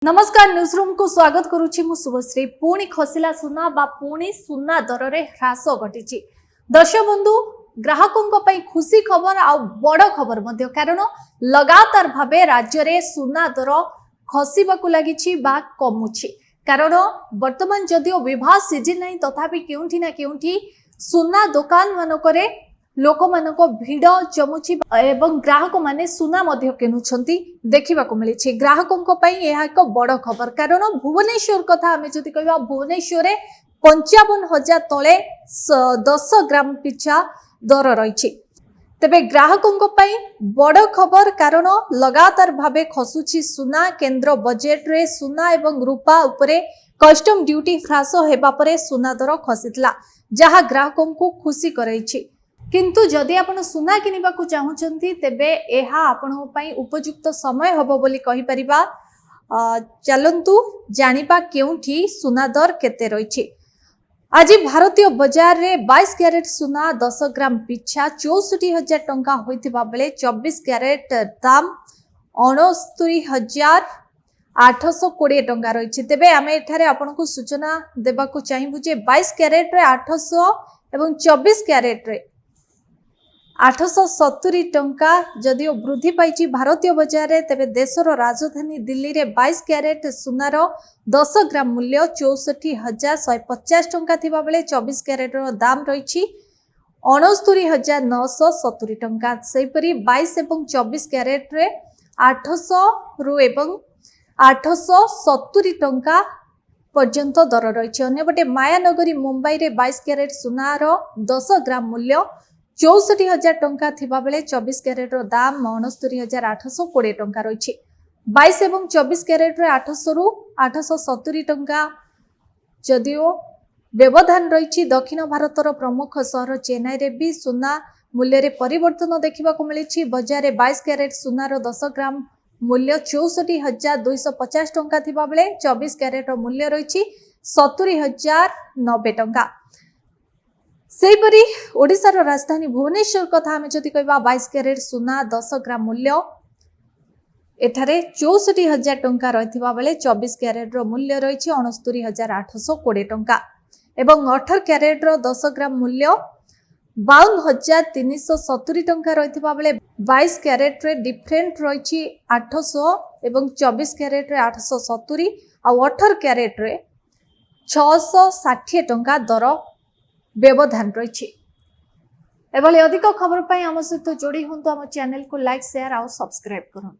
नमस्कार news room को स्वागत करुछि मु शुभश्री। पुणी खसिला सुना बा पुणी सुना दर रे ह्रास घटिछि। दर्शक बंधु ग्राहकों पई खुशी खबर आ बड़ खबर मध्य कारण लगातार भाबे राज्य रे सुना दर खसिबाकु लागिछि बा कमुछि। कारण वर्तमान जदिओ विवाह सीजन नहीं तथापि केउंठी ना केउंठी सुना दुकान मानकरे लोक मानको भिड़ जमुछि एवं ग्राहक माने सुना मध्य किनुछंती देखिबा को मिलिछि। ग्राहकों पई यह एक बड़ खबर कारण भुवनेश्वर कथा आमे जदि कहबा भुवनेश्वर रे 55,000 तले 10 ग्राम पिछा दर रहिछि। तेबे ग्राहकों पई बड़ खबर कारण लगातार भाबे खसुछि सुना। केंद्र बजेट रे सुना एवं रूपा उपरे कस्टम ड्यूटी ह्रास हेबा परे सुना दर खसितला जहा ग्राहकों को खुशी करैछि। किंतु जदि आपण सुना किनिबा को चाहुचंती तेबे एहा आपणो पई उपयुक्त समय हबो बोली कहि परिबा। चलंतु जानिबा केउठी सुना दर केते रहिछि। आज भारतीय बाजार रे 22 कैरेट सुना 10 ग्राम पिछा 64,000 टंका होइतिबा बेले 24 कैरेट दाम 69,820 टंका रहिछि। तेबे आमे एठारे आपनको सूचना देबाकू चाहिबु जे 22 कैरेट रे 800 एवं 24 कैरेट रे 870 टंका जदिओ वृद्धि पाई भारतीय बाजार रे। तेबे देशर राजधानी दिल्ली रे 22 कैरेट सुनार 10 ग्राम मूल्य 64,150 टंका थिबा बेले 24 कैरेट रो दाम रहिछि 69,970 टंका। सेपरी 22 एवं 24 कैरेट रे 800 रु एवं 870 टंका पर्यंत दर रहिछि। अन्यपटे मायानगरी मुंबई रे 22 कैरेट सुनार 10 ग्राम मूल्य 64,000 टंका थिबा बेले 24 कैरेट रो दाम 69,820 टंका रहिछि। 22 एवं 24 कैरेट रे 800 रु 870 टंका जदिओ व्यवधान रहिछि। दक्षिण भारतर प्रमुख शहर चेन्नई रे भी सुना मूल्य रे परिवर्तन देखिबा को मिलिछि। बाजार रे 22 कैरेट सुनार 10 ग्राम मूल्य 64,250 टंका थिबा बेले 24 कैरेट रो मूल्य रहिछि 70,090 टंका। सेपरी ओडिशार राजधानी भुवनेश्वर कथा आमे जदि कहबा 22 कैरेट सुना 10 ग्राम मूल्य एठारे 64,000 टंका रहिथिबा बेले 24 कैरेट रो मूल्य रहिछि 69,820 टंका एवं 18 कैरेट रो 10 ग्राम मूल्य 52,370 टंका रहिथिबा बेले 22 कैरेट रे डिफरेंट रहिछि 800 एवं 24 कैरेट रे 870 आ 18 कैरेट रे 660 टंका दर व्यवधान रही। एभली अधिक खबर पाई आम सहित जोड़ी हूँ। आम चैनल को लाइक शेयर और सब्सक्राइब करूँ।